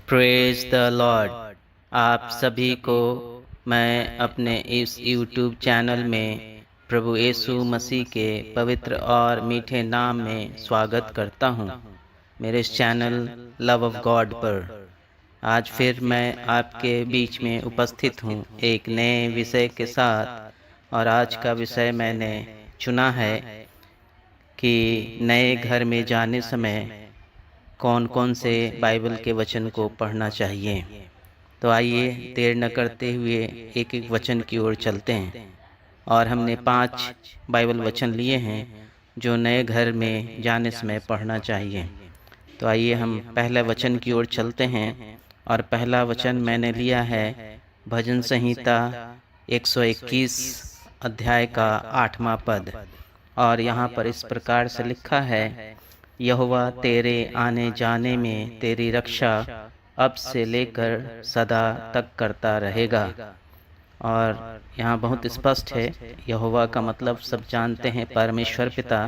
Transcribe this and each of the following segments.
Praise the Lord. आप सभी को मैं अपने इस यूट्यूब चैनल में प्रभु यीशु मसीह के पवित्र और मीठे नाम में स्वागत करता हूं। मेरे इस चैनल लव ऑफ गॉड पर आज फिर मैं आपके बीच में उपस्थित हूं एक नए विषय के साथ। और आज का विषय मैंने चुना है कि नए घर में जाने समय कौन कौन से बाइबल के वचन को पढ़ना चाहिए। तो आइए देर न करते हुए एक एक वचन की ओर चलते हैं। और हमने 5 बाइबल वचन लिए हैं जो नए घर में जाने समय पढ़ना चाहिए। तो आइए हम पहले वचन की ओर चलते हैं। और पहला वचन मैंने लिया है भजन संहिता 121 अध्याय का 8वां पद। और यहाँ पर इस प्रकार से लिखा है, यहोवा तेरे आने जाने में तेरी रक्षा अब से लेकर सदा तक करता रहेगा। और यहाँ बहुत स्पष्ट है, यहोवा का मतलब सब जानते हैं, परमेश्वर पिता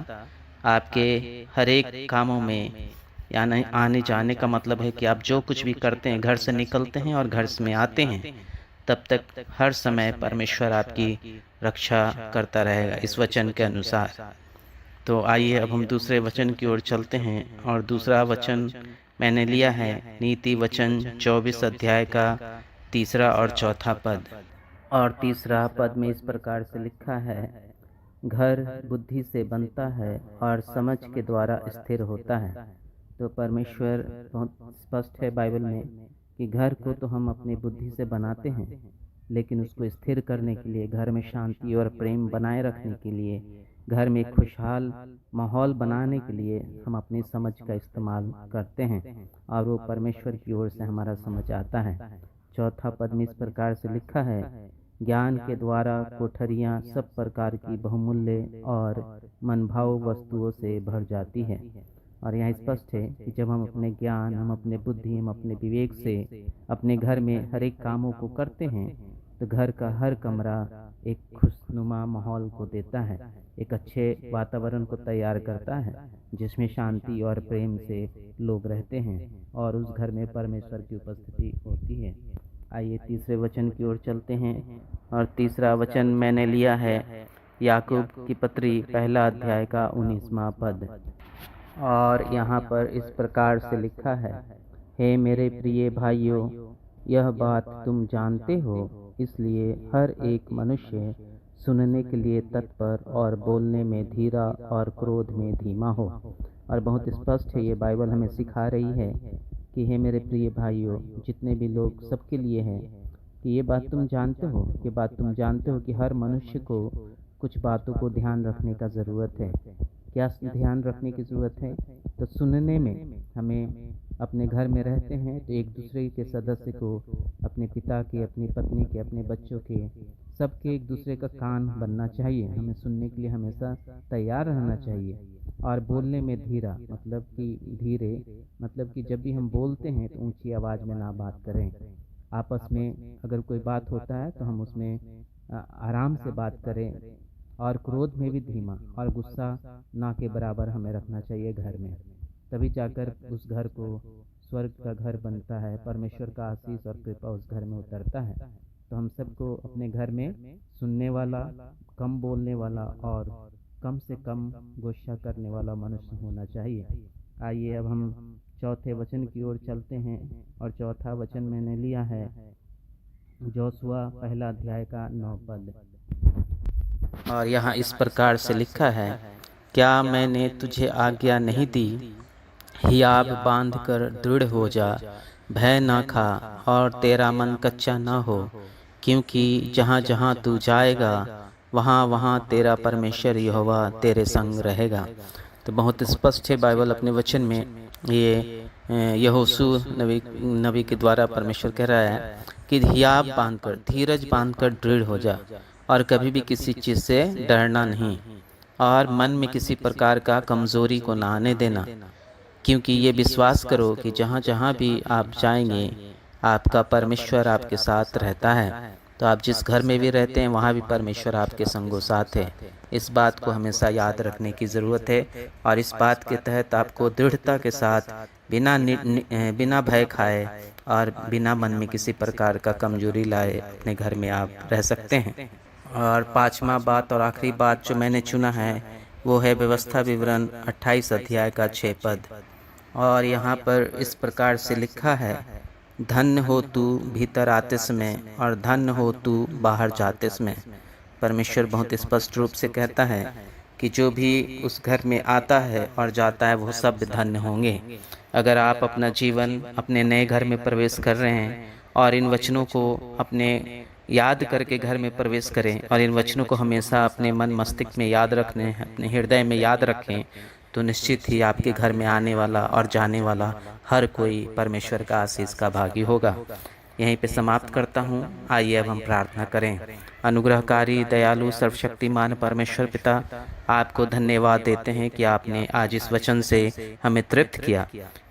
आपके हर एक कामों में यानी आने जाने का मतलब है कि आप जो कुछ भी करते हैं, घर से निकलते हैं और घर में आते हैं, तब तक हर समय परमेश्वर आपकी रक्षा करता रहेगा इस वचन के अनुसार। तो आइए अब हम दूसरे वचन की ओर चलते हैं। और दूसरा वचन मैंने लिया है नीति वचन 24 अध्याय का 3 और 4 पद। और 3 पद में इस प्रकार से लिखा है, घर बुद्धि से बनता है और समझ के द्वारा स्थिर होता है। तो परमेश्वर बहुत स्पष्ट है बाइबल में कि घर को तो हम अपनी बुद्धि से बनाते हैं, लेकिन उसको स्थिर करने के लिए, घर में शांति और प्रेम बनाए रखने के लिए, घर में खुशहाल माहौल बनाने के लिए हम अपनी समझ का इस्तेमाल करते हैं और वो परमेश्वर की ओर से हमारा समझ आता है। 4 पद में इस प्रकार से लिखा है, ज्ञान के द्वारा कोठरियाँ सब प्रकार की बहुमूल्य और मनभाव वस्तुओं से भर जाती है। और यहाँ स्पष्ट है कि जब हम अपने ज्ञान, हम अपने बुद्धि, हम अपने विवेक से अपने घर में हर एक कामों को करते हैं, तो घर का हर कमरा एक खुशनुमा माहौल को देता है, एक अच्छे वातावरण को तैयार करता है जिसमें शांति और प्रेम से लोग रहते हैं और उस घर में परमेश्वर की उपस्थिति होती है। आइए तीसरे वचन की ओर चलते हैं। और तीसरा वचन मैंने लिया है याकूब की पत्री 1 अध्याय का 19वां पद। और यहाँ पर इस प्रकार से लिखा है, हे मेरे प्रिय भाइयों, यह बात तुम जानते हो, इसलिए हर एक मनुष्य सुनने के लिए तत्पर और बोलने में धीरा और क्रोध में धीमा हो। और बहुत स्पष्ट है, ये बाइबल हमें सिखा रही है कि हे मेरे प्रिय भाइयों, जितने भी लोग, सबके लिए है कि ये बात तुम जानते हो, ये बात तुम जानते हो कि हर मनुष्य को कुछ बातों को ध्यान रखने का ज़रूरत है। क्या ध्यान रखने की ज़रूरत है? तो सुनने में, हमें अपने घर में रहते हैं तो एक दूसरे के सदस्य को, अपने पिता के, अपनी पत्नी के, अपने बच्चों के, सबके एक दूसरे का कान बनना चाहिए। हमें सुनने के लिए हमेशा तैयार रहना चाहिए। और बोलने में धीरा मतलब कि धीरे, मतलब कि जब भी हम बोलते हैं तो ऊंची आवाज़ में ना बात करें। आपस में अगर कोई बात होता है तो हम उसमें आराम से बात करें। और क्रोध में भी धीमा, और गुस्सा ना के बराबर हमें रखना चाहिए घर में। तभी जाकर उस घर को स्वर्ग का घर बनता है, परमेश्वर का आशीष और कृपा उस घर में उतरता है। तो हम सबको अपने घर में सुनने वाला, कम बोलने वाला और कम से कम गुस्सा करने वाला मनुष्य होना चाहिए। आइए अब हम चौथे वचन की ओर चलते हैं। और चौथा वचन मैंने लिया है जोशुआ 1 अध्याय का 9 पद। और यहाँ इस प्रकार से लिखा है, क्या मैंने तुझे आज्ञा नहीं दी, हियाब बांध कर दृढ़ हो जा, भय ना खा और तेरा मन कच्चा ना हो, क्योंकि जहाँ जहाँ तू जाएगा वहाँ वहाँ तेरा परमेश्वर यहोवा तेरे संग रहेगा। तो बहुत स्पष्ट है बाइबल अपने वचन में, ये यहोशू नबी के द्वारा परमेश्वर कह रहा है कि हियाब बांध कर, धीरज बांध कर दृढ़ हो जा, और कभी भी किसी चीज़ से डरना नहीं, और मन में किसी प्रकार का कमज़ोरी को ना आने देना, क्योंकि ये विश्वास करो कि जहाँ जहाँ भी आप जाएंगे आपका परमेश्वर आपके साथ रहता है। तो आप जिस घर में भी रहते हैं वहाँ भी परमेश्वर आपके संगो साथ है। इस बात को हमेशा याद रखने की ज़रूरत है। और इस बात के तहत आपको दृढ़ता के साथ बिना भय खाए और बिना मन में किसी प्रकार का कमजोरी लाए अपने घर में आप रह सकते हैं। और पांचवा बात और आखिरी बात जो मैंने चुना है वो है व्यवस्था विवरण 28 अध्याय का 6 पद। और यहाँ पर इस प्रकार से लिखा है, धन्य हो तू भीतर आते समय और धन्य हो तू बाहर जाते समय। परमेश्वर बहुत स्पष्ट रूप से कहता है कि जो भी उस घर में आता है और जाता है वो सब धन्य होंगे। अगर आप अपना जीवन अपने नए घर में प्रवेश कर रहे हैं और इन वचनों को अपने याद करके घर में प्रवेश करें और इन वचनों को हमेशा अपने मन मस्तिष्क में याद रखने, अपने हृदय में याद रखें, तो निश्चित ही आपके घर में आने वाला और जाने वाला हर कोई परमेश्वर का आशीष का भागी होगा। यहीं पे समाप्त करता हूँ। आइए अब हम प्रार्थना करें। अनुग्रहकारी दयालु सर्वशक्तिमान परमेश्वर पिता, आपको धन्यवाद देते हैं कि आपने आज इस वचन से हमें तृप्त किया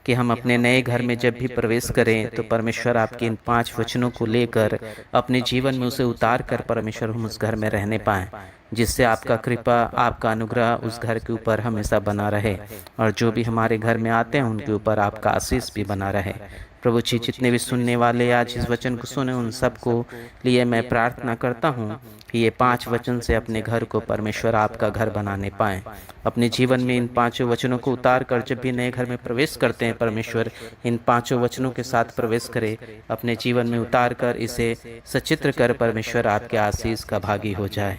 कि हम अपने नए घर में जब भी प्रवेश करें तो परमेश्वर आपके इन 5 वचनों को लेकर अपने जीवन में उसे उतार कर परमेश्वर हम उस घर में रहने पाएं, जिससे आपका कृपा, आपका अनुग्रह उस घर के ऊपर हमेशा बना रहे और जो भी हमारे घर में आते हैं उनके ऊपर आपका आशीष भी बना रहे। प्रभु जी, जितने भी सुनने वाले आज इस वचन को सुने उन सबको लिए मैं प्रार्थना करता हूँ कि ये 5 वचन से अपने घर को परमेश्वर आपका घर बनाने पाएं। अपने जीवन में इन 5 वचनों को उतार कर जब भी नए घर में प्रवेश करते हैं परमेश्वर इन 5 वचनों के साथ प्रवेश करे, अपने जीवन में उतार कर इसे सचित्र कर परमेश्वर आपके आशीष का भागी हो जाए।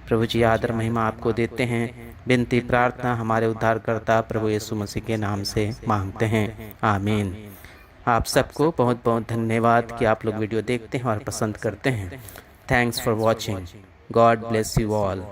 प्रभु जी, आदर महिमा आपको देते हैं। विनती प्रार्थना हमारे उद्धारकर्ता प्रभु यीशु मसीह के नाम से मांगते हैं, आमीन। आप सबको बहुत बहुत धन्यवाद कि आप लोग वीडियो देखते हैं और पसंद करते हैं। Thanks for watching. God bless you all.